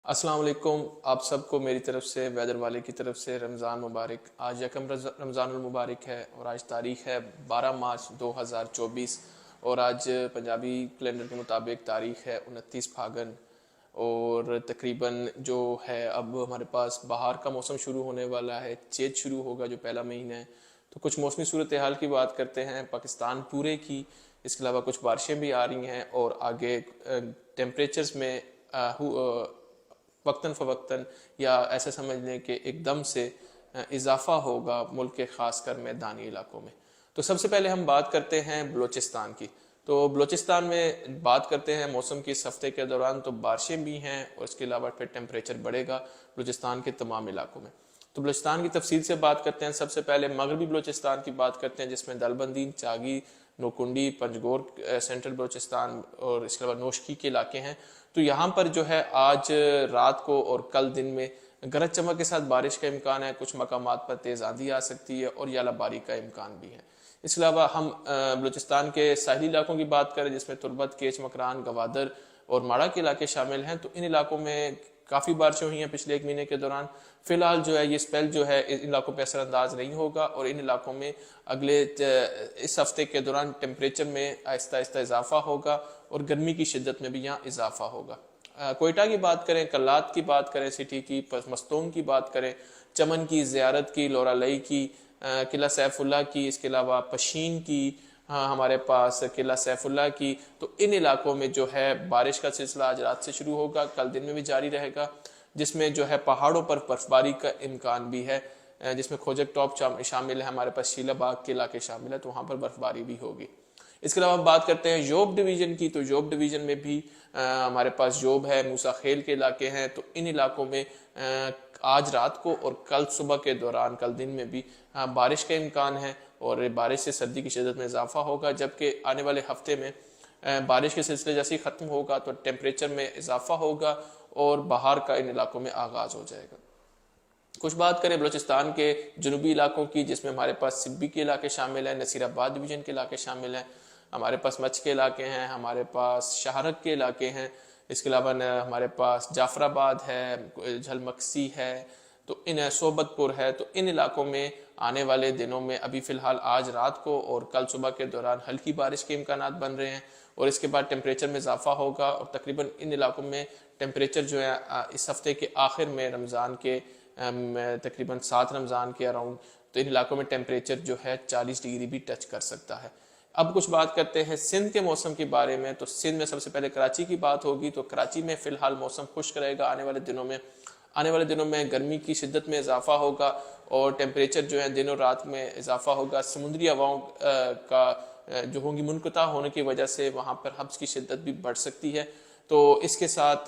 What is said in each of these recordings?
अस्सलाम वालेकुम। आप सबको मेरी तरफ से वेदर वाले की तरफ से रमज़ान मुबारक। आज यकम रमज़ानुल मुबारक है और आज तारीख़ है 12 मार्च 2024 और आज पंजाबी कैलेंडर के मुताबिक तारीख़ है 29 फागन। और तकरीबन जो है अब हमारे पास बाहर का मौसम शुरू होने वाला है, चेत शुरू होगा जो पहला महीना है। तो कुछ मौसमी सूरत हाल की बात करते हैं पाकिस्तान पूरे की। इसके अलावा कुछ बारिशें भी आ रही हैं और आगे टेम्परेचर्स में वक्तन फ़वक्तन या ऐसा समझ लें कि एकदम से इजाफा होगा मुल्क के ख़ासकर मैदानी इलाकों में। तो सबसे पहले हम बात करते हैं बलूचिस्तान की। तो बलूचिस्तान में बात करते हैं मौसम की। इस हफ्ते के दौरान तो बारिशें भी हैं और इसके अलावा फिर टेम्परेचर बढ़ेगा बलूचिस्तान के तमाम इलाकों में। तो बलूचिस्तान की तफसील से बात करते हैं। सबसे पहले मगरबी बलूचिस्तान की बात करते हैं जिसमें दलबंदी, चागी, नोकुंडी, पंजगोर, सेंट्रल बलूचिस्तान और इसके अलावा नोशकी के इलाके हैं। तो यहाँ पर जो है आज रात को और कल दिन में गरज चमक के साथ बारिश का इम्कान है। कुछ मकामात पर तेज़ आंधी आ सकती है और यालाबारी का इम्कान भी है। इसके अलावा हम बलूचिस्तान के साहिली इलाकों की बात करें जिसमें तुर्बत, केच, मकरान, गवादर और माड़ा के इलाके शामिल हैं। तो इन इलाकों में काफ़ी बारिशें हुई हैं पिछले एक महीने के दौरान। फिलहाल जो है ये स्पेल जो है इन इलाकों पे असरअंदाज नहीं होगा और इन इलाकों में अगले इस हफ्ते के दौरान टेम्परेचर में आहिस्ता आहिस्ता इजाफा होगा और गर्मी की शिद्दत में भी यहाँ इजाफा होगा। कोयटा की बात करें, कल्लात की बात करें, सिटी की, मस्तूम की बात करें, चमन की, ज़ियारत की, लोरालई की, किला सैफुल्ला की, इसके अलावा पशीन की, हाँ हमारे पास किला सैफुल्ला की। तो इन इलाकों में जो है बारिश का सिलसिला आज रात से शुरू होगा, कल दिन में भी जारी रहेगा, जिसमें जो है पहाड़ों पर बर्फबारी का इम्कान भी है, जिसमें खोजक टॉप शामिल है, हमारे पास शीलाबाग के इलाके शामिल है, तो वहाँ पर बर्फबारी भी होगी। इसके अलावा हम बात करते हैं योब डिवीजन की। तो योब डिवीजन में भी हमारे पास योब है, मूसा खेल के इलाके हैं। तो इन इलाकों में आज रात को और कल सुबह के दौरान, कल दिन में भी बारिश का इम्कान है और बारिश से सर्दी की शिदत में इजाफा होगा। जबकि आने वाले हफ्ते में बारिश के सिलसिले जैसे ही ख़त्म होगा तो टेम्परेचर में इजाफा होगा और बाहर का इन इलाकों में आगाज़ हो जाएगा। कुछ बात करें बलूचिस्तान के जनूबी इलाकों की जिसमें हमारे पास सिब्बी के इलाके शामिल हैं, नसीराबाद डिवीज़न के इलाके शामिल हैं, हमारे पास मच के इलाके हैं, हमारे पास शाहरक के इलाके हैं, इसके अलावा हमारे पास जाफराबाद है, झलमक्सी है, तो इन सोबतपुर है। तो इन इलाकों में आने वाले दिनों में अभी फ़िलहाल आज रात को और कल सुबह के दौरान हल्की बारिश के इम्कानात बन रहे हैं और इसके बाद टेम्परेचर में इजाफा होगा और तकरीबन इन इलाकों में टेम्परेचर जो है इस हफ्ते के आखिर में रमज़ान के तकरीबन 7 रमज़ान के अराउंड, तो इन इलाकों में टेम्परेचर जो है 40 डिग्री भी टच कर सकता है। अब कुछ बात करते हैं सिंध के मौसम के बारे में। तो सिंध में सबसे पहले कराची की बात होगी। तो कराची में फ़िलहाल मौसम खुश्क रहेगा आने वाले दिनों में गर्मी की शिद्दत में इजाफा होगा और टेम्परेचर जो है दिनों रात में इजाफा होगा। समुद्री हवाओं का जो होंगी मुनक़ता होने की वजह से वहाँ पर हब्स की शिद्दत भी बढ़ सकती है। तो इसके साथ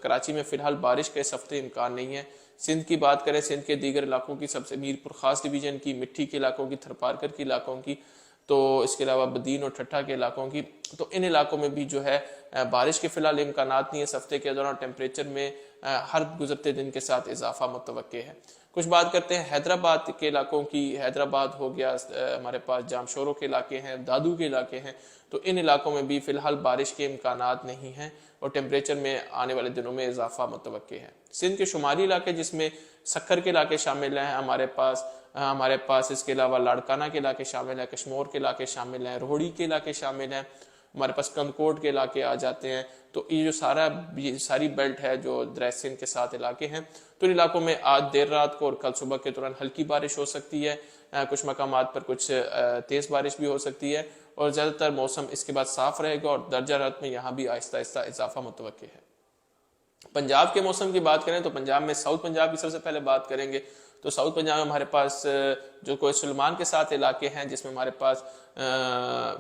कराची में फ़िलहाल बारिश का इस हफ्ते इम्कान नहीं है। सिंध की बात करें, सिंध के दीगर इलाकों की, सबसे मीरपुर ख़ास डिवीज़न की, मिट्टी के इलाकों की, थरपारकर के इलाकों की, तो इसके अलावा बदीन और ठट्ठा के इलाकों की, तो इन इलाकों में भी जो है बारिश के फ़िलहाल इम्कानात नहीं है। इस हफ्ते के दौरान टेम्परेचर में हर गुजरते दिन के साथ इजाफा मुतवक्के है। कुछ बात करते हैं हैदराबाद के इलाकों की। हैदराबाद हो गया, हमारे पास जामशोरों के इलाके हैं, दादू के इलाके हैं, तो इन इलाकों में भी फ़िलहाल बारिश के इम्कानात नहीं हैं और टेम्परेचर में आने वाले दिनों में इजाफा मुतवक्के है। सिंध के शुमाली इलाके जिसमें सक्खर के इलाके शामिल हैं, हमारे पास इसके अलावा लाड़काना के इलाके शामिल हैं, कश्मीर के इलाके शामिल हैं, रोहड़ी के इलाके शामिल हैं, हमारे पास कंदकोट के इलाके आ जाते हैं। तो ये जो सारी बेल्ट है जो दरिया सिंध के साथ इलाके हैं, तो इन इलाकों में आज देर रात को और कल सुबह के दौरान हल्की बारिश हो सकती है। कुछ मकामात पर कुछ तेज़ बारिश भी हो सकती है और ज़्यादातर मौसम इसके बाद साफ रहेगा और दर्जा रात में यहाँ भी आहिस्ता आहिस्ता इजाफा मुतवक्के है। पंजाब के मौसम की बात करें तो पंजाब में साउथ पंजाब की सबसे पहले बात करेंगे। तो साउथ पंजाब में हमारे पास जो कोई सुलेमान के साथ इलाके हैं जिसमें हमारे पास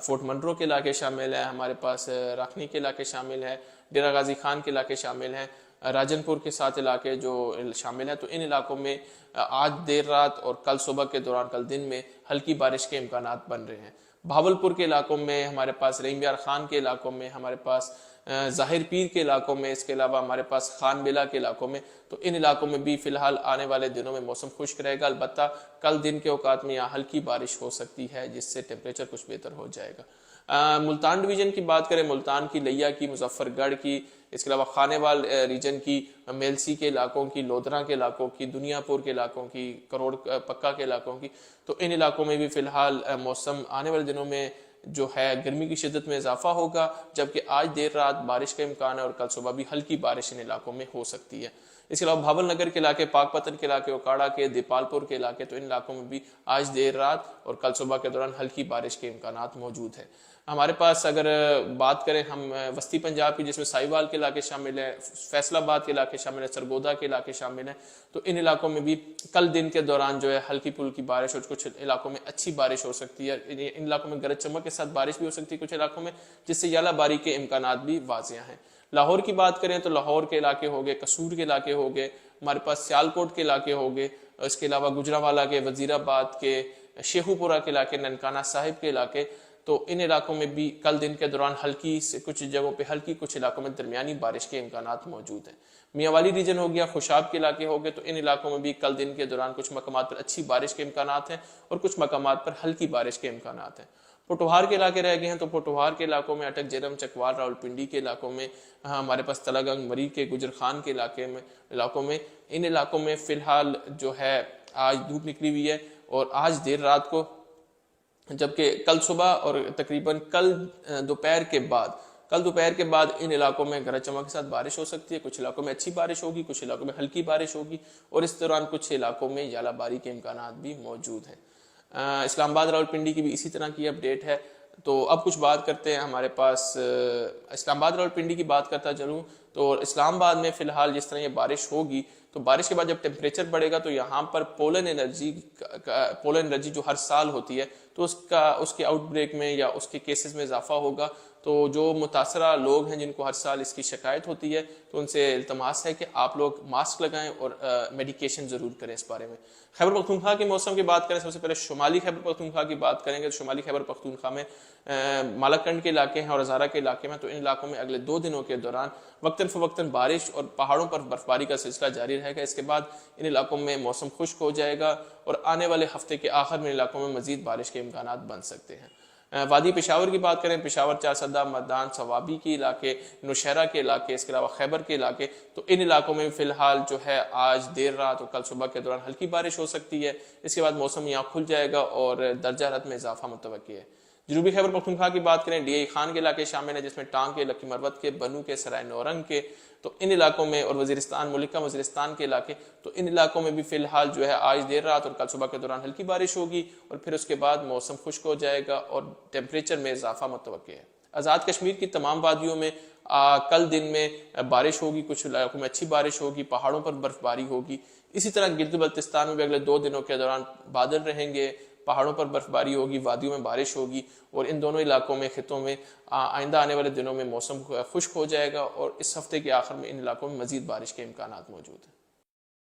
फोर्ट मंडरो के इलाके शामिल हैं, हमारे पास राखनी के इलाके शामिल हैं, डेरा गाजी खान के इलाके शामिल हैं, राजनपुर के साथ इलाके जो शामिल हैं। तो इन इलाकों में आज देर रात और कल सुबह के दौरान, कल दिन में हल्की बारिश के इम्कानात बन रहे हैं। भावलपुर के इलाकों में, हमारे पास रहीम यार खान के इलाकों में, हमारे पास ज़ाहिर पीर के इलाकों में, इसके अलावा हमारे पास खान बिला के इलाकों में, तो इन इलाकों में भी फ़िलहाल आने वाले दिनों में मौसम खुश्क रहेगा। अलबत्ता कल दिन के औकात में यहाँ हल्की बारिश हो सकती है जिससे टेम्परेचर कुछ बेहतर हो जाएगा। मुल्तान डिवीज़न की बात करें, मुल्तान की, लिया की, मुजफ्फरगढ़ की, इसके अलावा खानेवाल रीजन की, मेलसी के इलाकों की, लोधरा के इलाकों की, दुनियापुर के इलाकों की, करोड़ पक्का के इलाकों की। तो इन इलाकों में भी फिलहाल मौसम आने वाले दिनों में जो है गर्मी की शिद्दत में इजाफा होगा, जबकि आज देर रात बारिश का इम्कान है और कल सुबह भी हल्की बारिश इन इलाकों में हो सकती है। इसके अलावा भावल नगर के इलाके, पाकपतन के इलाके, ओकाड़ा के, दीपालपुर के इलाके, तो इन इलाकों में भी आज देर रात और कल सुबह के दौरान हल्की बारिश के इम्कान मौजूद है। हमारे पास अगर बात करें हम वस्ती पंजाब की, जिसमें साहिवाल के इलाके शामिल है, फैसलाबाद के इलाके शामिल है, सरगोदा के इलाके शामिल है, तो इन इलाकों में भी कल दिन के दौरान जो है हल्की फुल्की बारिश और कुछ इलाकों में अच्छी बारिश हो सकती है। इन इलाकों में गरज चमक के साथ बारिश भी हो सकती है कुछ इलाकों में, जिससे यालाबारी के इम्कान भी वाजिया हैं। लाहौर की बात करें तो लाहौर के इलाके हो गए, कसूर के इलाके हो गए, हमारे पास सियालकोट के इलाके हो गए, इसके अलावा गुजरावाला के, वजीराबाद के, शेखुपुरा के इलाके, ननकाना साहिब के इलाके, तो इन इलाकों में भी कल दिन के दौरान हल्की से कुछ जगहों पे हल्की, कुछ इलाकों में दरमियानी बारिश के इम्कान मौजूद हैं। मियावाली रीजन हो गया, खुशाब के इलाके हो गए, तो इन इलाकों में भी कल दिन के दौरान कुछ मकामात पर अच्छी बारिश के इम्कान हैं और कुछ मकामात पर हल्की बारिश के इम्कान हैं। पोटोहार के इलाके रह गए हैं, तो पोटोहार के इलाकों में अटक, जेरम, चकवाल, रावलपिंडी के इलाकों में, हमारे पास तलागंग, मरी के, गुजर खान के इलाकों में इन इलाकों में फिलहाल जो है आज धूप निकली हुई है और आज देर रात को, जबकि कल सुबह और तकरीबन कल दोपहर के बाद इन इलाकों में गरज चमक के साथ बारिश हो सकती है। कुछ इलाकों में अच्छी बारिश होगी, कुछ इलाकों में हल्की बारिश होगी और इस दौरान कुछ इलाकों में यालाबारी के इम्कान भी मौजूद हैं। इस्लामाबाद, रावलपिंडी की भी इसी तरह की अपडेट है। तो अब कुछ बात करते हैं, हमारे पास इस्लामाबाद, रावलपिंडी की बात करता चलूँ तो इस्लामाबाद में फिलहाल जिस तरह ये बारिश होगी, तो बारिश के बाद जब टेम्परेचर बढ़ेगा तो यहाँ पर पोलन एनर्जी जो हर साल होती है, तो उसके आउटब्रेक में या उसके केसेस में इजाफा होगा। तो जो मुतासरा लोग हैं जिनको हर साल इसकी शिकायत होती है, तो उनसे इल्तमास है कि आप लोग मास्क लगाएं और मेडिकेशन जरूर करें इस बारे में। खैबर पख्तूनख्वा के मौसम की बात करें, सबसे पहले शुमाली खैबर पख्तूनख्वा की बात करेंगे। तो शुमाली खैबर पख्तूनख्वा में मालाकंड के इलाके हैं और हज़ारा के इलाके में, तो इन इलाकों में अगले 2 दिनों के दौरान वक्तन फवक्तन बारिश और पहाड़ों पर बर्फबारी का सिलसिला जारी रहेगा। इसके बाद इन इलाकों में मौसम खुश्क हो जाएगा और आने वाले हफ्ते के आखिर में इलाकों में मजीद बारिश के इम्कान बन सकते हैं। वादी पेशावर की बात करें, पेशावर, चारसदा, मदान, सवाबी के इलाके, नौशहरा के इलाके, इसके अलावा खैबर के इलाके, तो इन इलाकों में फिलहाल जो है आज देर रात और कल सुबह के दौरान हल्की बारिश हो सकती है। इसके बाद मौसम यहाँ खुल जाएगा और दर्जा हरारत में इजाफा मुतवक्की है। जनूबी खैबर पख्तूनख्वा की बात करें, डीआई खान के इलाके शामिल है, जिसमें टांग के, लकी मरवत के, बनू के, सराय नौरंग के, तो इन इलाकों में, और वजीरिस्तान, मुलिका वजीरिस्तान के इलाके, तो इन इलाकों में भी फिलहाल जो है आज देर रात और कल सुबह के दौरान हल्की बारिश होगी और फिर उसके बाद मौसम खुश्क हो जाएगा और टेम्परेचर में इजाफा मुतवक्की है। आज़ाद कश्मीर की तमाम वादियों में कल दिन में बारिश होगी, कुछ इलाकों में अच्छी बारिश होगी, पहाड़ों पर बर्फबारी होगी। इसी तरह गिल्गित बल्तिस्तान में भी अगले 2 दिनों के दौरान बादल रहेंगे, पहाड़ों पर बर्फबारी होगी, वादियों में बारिश होगी और इन दोनों इलाकों में, खितों में आइंदा आने वाले दिनों में मौसम खुश्क हो जाएगा और इस हफ्ते के आखिर में इन इलाकों में मजीद बारिश के इम्कान मौजूद हैं।